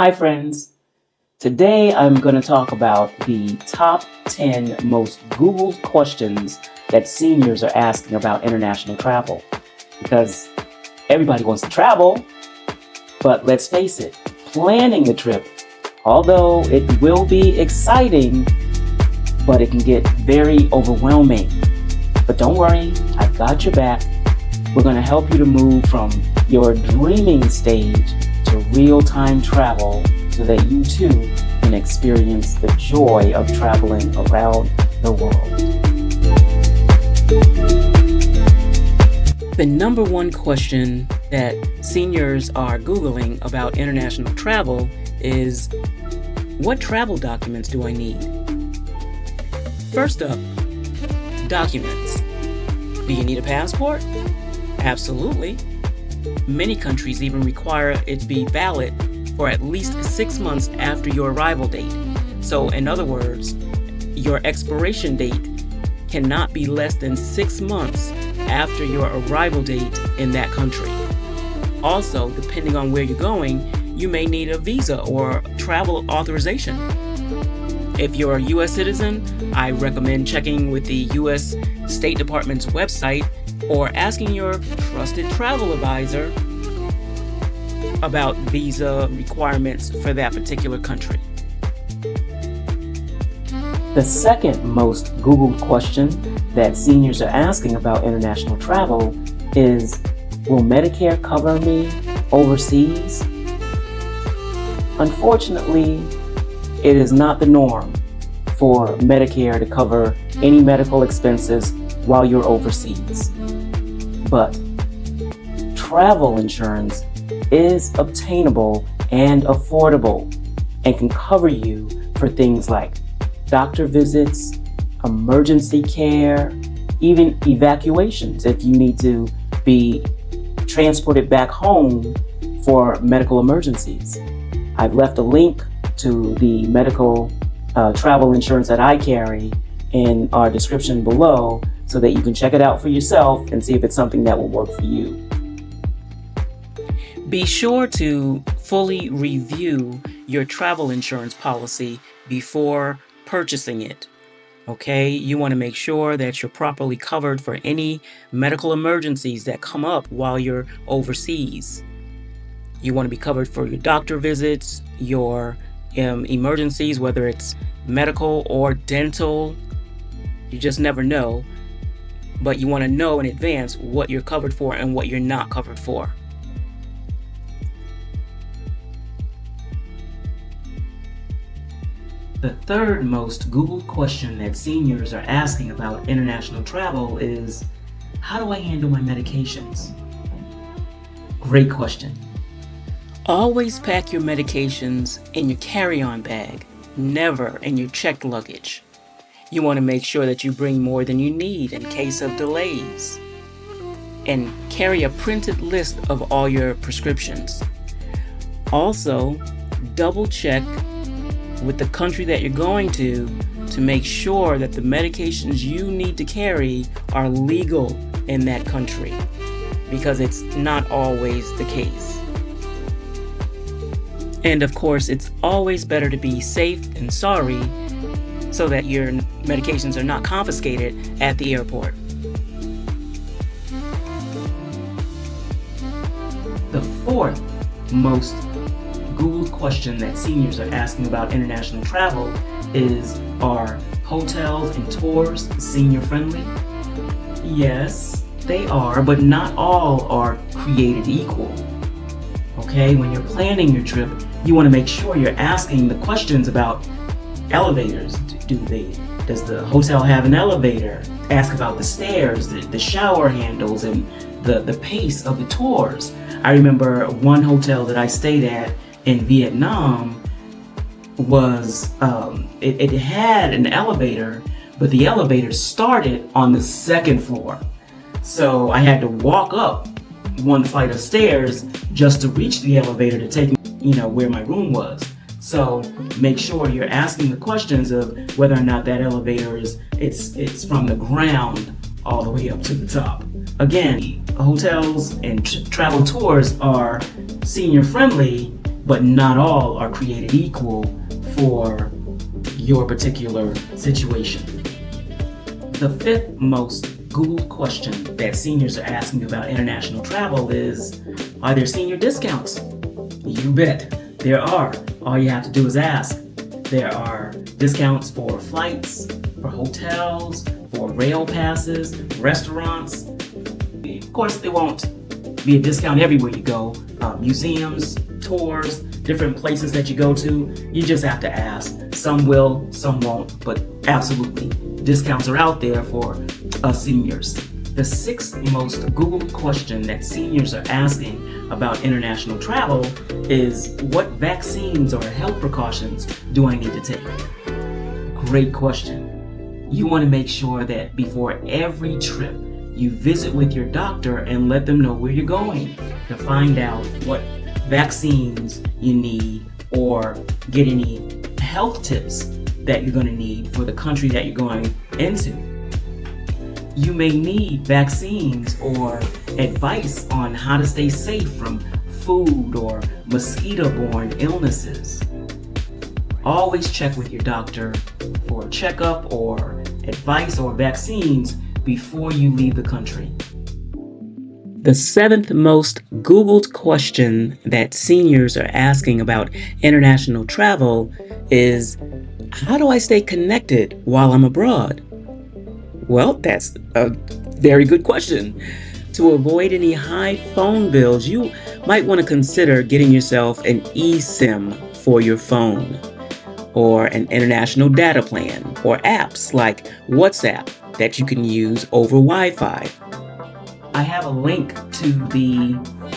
Hi friends, today I'm going to talk about the top 10 most Googled questions that seniors are asking about international travel. Because everybody wants to travel, but let's face it, planning the trip, although it will be exciting, but it can get very overwhelming. But don't worry, I've got your back. We're going to help you to move from your dreaming stage to real-time travel so that you too can experience the joy of traveling around the world. The number one question that seniors are Googling about international travel is, what travel documents do I need? First up, documents. Do you need a passport? Absolutely. Many countries even require it to be valid for at least 6 months after your arrival date. So, in other words, your expiration date cannot be less than 6 months after your arrival date in that country. Also, depending on where you're going, you may need a visa or travel authorization. If you're a U.S. citizen, I recommend checking with the U.S. State Department's website or asking your trusted travel advisor about visa requirements for that particular country. The second most Googled question that seniors are asking about international travel is, will Medicare cover me overseas? Unfortunately, it is not the norm for Medicare to cover any medical expenses while you're overseas. But travel insurance is obtainable and affordable and can cover you for things like doctor visits, emergency care, even evacuations if you need to be transported back home for medical emergencies. I've left a link to the medical travel insurance that I carry in our description below so that you can check it out for yourself and see if it's something that will work for you. Be sure to fully review your travel insurance policy before purchasing it. Okay, you want to make sure that you're properly covered for any medical emergencies that come up while you're overseas. You want to be covered for your doctor visits, your emergencies, whether it's medical or dental. You just never know. But you want to know in advance what you're covered for and what you're not covered for. The third most Googled question that seniors are asking about international travel is, how do I handle my medications? Great question. Always pack your medications in your carry-on bag, never in your checked luggage. You want to make sure that you bring more than you need in case of delays. And carry a printed list of all your prescriptions. Also, double check with the country that you're going to make sure that the medications you need to carry are legal in that country, because it's not always the case. And of course, it's always better to be safe than sorry, so that your medications are not confiscated at the airport. The fourth most Googled question that seniors are asking about international travel is, are hotels and tours senior friendly? Yes, they are, but not all are created equal. Okay, when you're planning your trip, you want to make sure you're asking the questions about elevators. Does the hotel have an elevator? Ask about the stairs, the shower handles, and the pace of the tours. I remember one hotel that I stayed at in Vietnam was, it had an elevator, but the elevator started on the second floor. So I had to walk up one flight of stairs just to reach the elevator to take me, where my room was. So make sure you're asking the questions of whether or not that elevator it's from the ground all the way up to the top. Again, hotels and travel tours are senior friendly but not all are created equal for your particular situation. The fifth most Googled question that seniors are asking about international travel is, are there senior discounts? You bet there are. All you have to do is ask. There are discounts for flights, for hotels, for rail passes, restaurants. Of course, there won't be a discount everywhere you go. Museums, tours, different places that you go to, you just have to ask. Some will, some won't, but absolutely, discounts are out there for us seniors. The sixth most Googled question that seniors are asking about international travel is, what vaccines or health precautions do I need to take? Great question. You want to make sure that before every trip, you visit with your doctor and let them know where you're going to find out what vaccines you need or get any health tips that you're going to need for the country that you're going into. You may need vaccines or advice on how to stay safe from food or mosquito-borne illnesses. Always check with your doctor for a checkup or advice or vaccines before you leave the country. The seventh most Googled question that seniors are asking about international travel is, how do I stay connected while I'm abroad? Well, that's a very good question. To avoid any high phone bills, you might want to consider getting yourself an eSIM for your phone, or an international data plan, or apps like WhatsApp that you can use over Wi-Fi. I have a link to the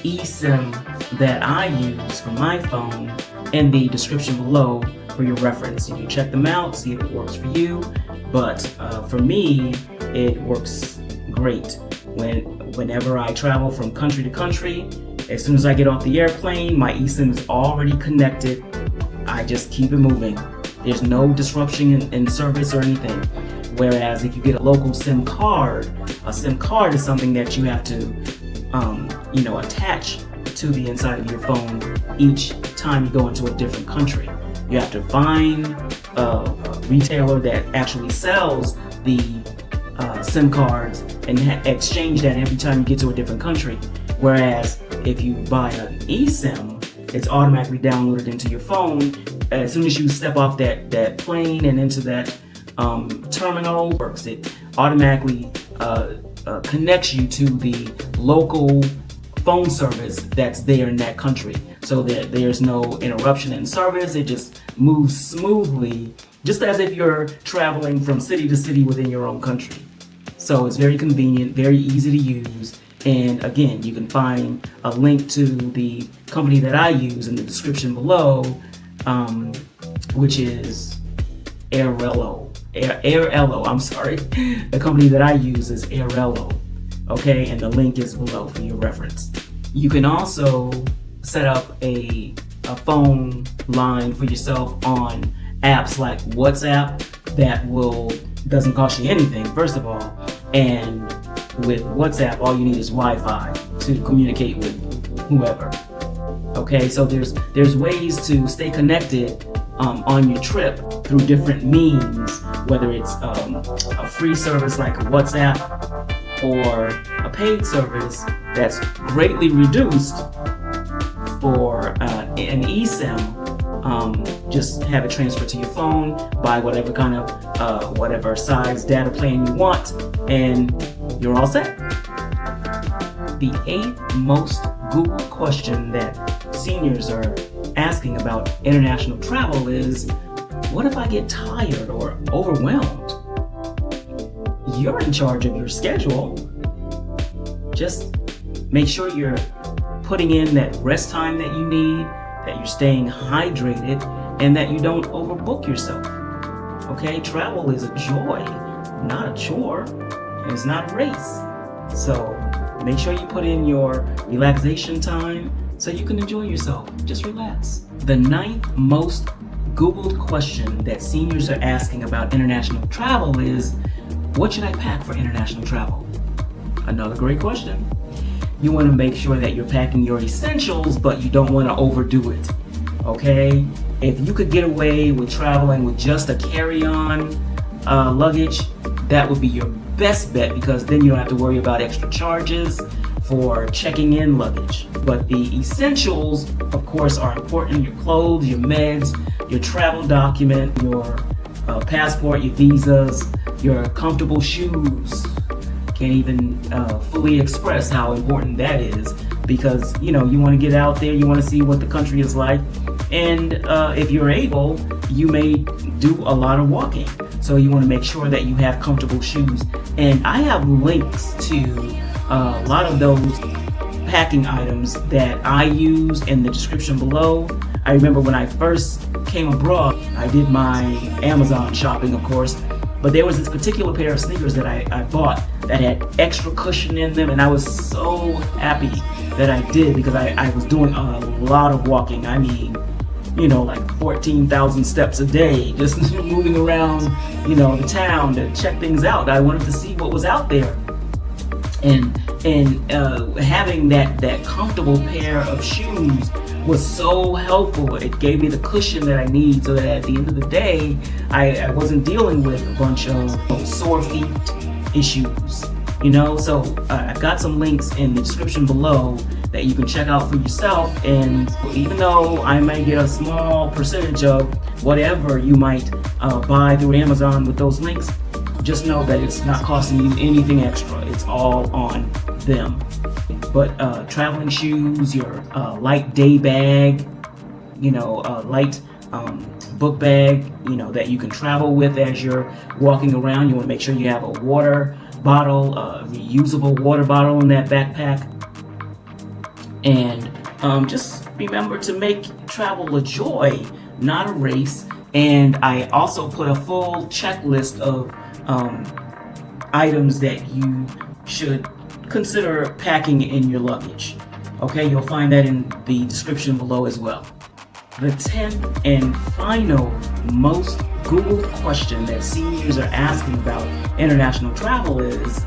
eSIM that I use for my phone in the description below for your reference. You can check them out, see if it works for you. But for me, it works great. Whenever I travel from country to country, as soon as I get off the airplane, my eSIM is already connected. I just keep it moving. There's no disruption in service or anything. Whereas if you get a local SIM card, a SIM card is something that you have to, attach to the inside of your phone each time you go into a different country. You have to find a retailer that actually sells the SIM cards and exchange that every time you get to a different country. Whereas if you buy an eSIM, it's automatically downloaded into your phone. As soon as you step off that plane and into that terminal, works. It automatically connects you to the local phone service that's there in that country, so that there's no interruption in service. It just moves smoothly, just as if you're traveling from city to city within your own country. So it's very convenient, very easy to use. And again, you can find a link to the company that I use in the description below, which is Airello. The company that I use is Airello. Okay, and the link is below for your reference. You can also set up a phone line for yourself on apps like WhatsApp that doesn't cost you anything, first of all. And with WhatsApp, all you need is Wi-Fi to communicate with whoever. Okay, so there's ways to stay connected on your trip through different means, whether it's a free service like WhatsApp or a paid service that's greatly reduced for an eSIM. Just have it transferred to your phone, buy whatever kind of whatever size data plan you want, and you're all set. The eighth most Googled question that seniors are asking about international travel is, what if I get tired or overwhelmed? You're in charge of your schedule. Just make sure you're putting in that rest time that you need, that you're staying hydrated, and that you don't overbook yourself. Okay, travel is a joy, not a chore, and it's not a race. So make sure you put in your relaxation time so you can enjoy yourself. Just relax. The ninth most Googled question that seniors are asking about international travel is, what should I pack for international travel? Another great question. You want to make sure that you're packing your essentials, but you don't want to overdo it. Okay, if you could get away with traveling with just a carry-on luggage, that would be your best bet, because then you don't have to worry about extra charges for checking in luggage. But the essentials, of course, are important: your clothes, your meds, your travel document, your passport, your visas, your comfortable shoes. Can't even fully express how important that is, because you want to get out there, you want to see what the country is like, and if you're able, you may do a lot of walking, so you want to make sure that you have comfortable shoes. And I have links to a lot of those packing items that I use in the description below. I remember when I first came abroad, I did my Amazon shopping, of course, but there was this particular pair of sneakers that I bought that had extra cushion in them, and I was so happy that I did, because I was doing a lot of walking. I mean, like 14,000 steps a day, just moving around, the town to check things out. I wanted to see what was out there. And having that comfortable pair of shoes was so helpful. It gave me the cushion that I need, so that at the end of the day, I wasn't dealing with a bunch of sore feet issues. So I've got some links in the description below that you can check out for yourself. And even though I might get a small percentage of whatever you might buy through Amazon with those links, just know that it's not costing you anything extra. It's all on them. But traveling shoes, your light day bag, light book bag, that you can travel with as you're walking around. You want to make sure you have a water bottle, a reusable water bottle in that backpack. And just remember to make travel a joy, not a race. And I also put a full checklist of items that you should consider packing in your luggage. Okay, you'll find that in the description below as well. The 10th and final most Googled question that seniors are asking about international travel is,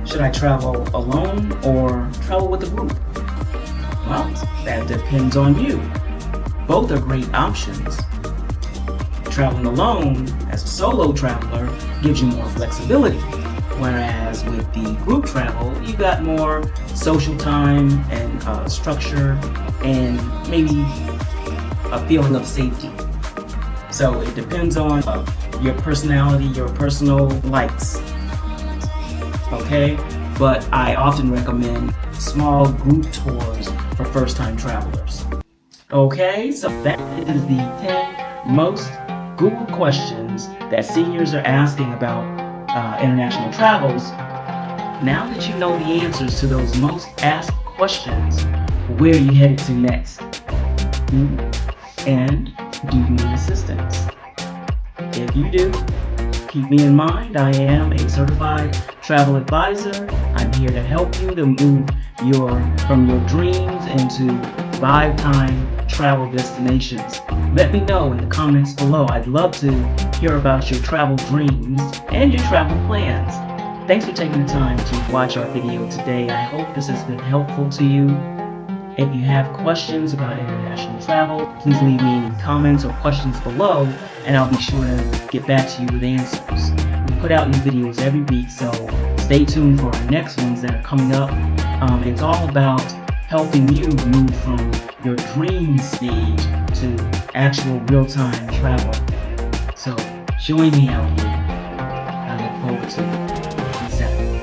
should I travel alone or travel with a group? Well, that depends on you. Both are great options. Traveling alone as a solo traveler gives you more flexibility, whereas with the group travel, you got more social time and structure, and maybe a feeling of safety. So it depends on your personality, your personal likes. Okay? But I often recommend small group tours for first-time travelers. Okay, so that is the 10 most Googled questions that seniors are asking about international travels. Now that you know the answers to those most asked questions, where are you headed to next? And do you need assistance? If you do, keep me in mind. I am a certified travel advisor. I'm here to help you to move from your dreams into lifetime travel destinations. Let me know in the comments below. I'd love to hear about your travel dreams and your travel plans. Thanks for taking the time to watch our video today. I hope this has been helpful to you. If you have questions about international travel, please leave me any comments or questions below, and I'll be sure to get back to you with answers. We put out new videos every week, so stay tuned for our next ones that are coming up. It's all about helping you move from your dream stage to actual real-time travel. So join me out here. I look forward to it. Peace out.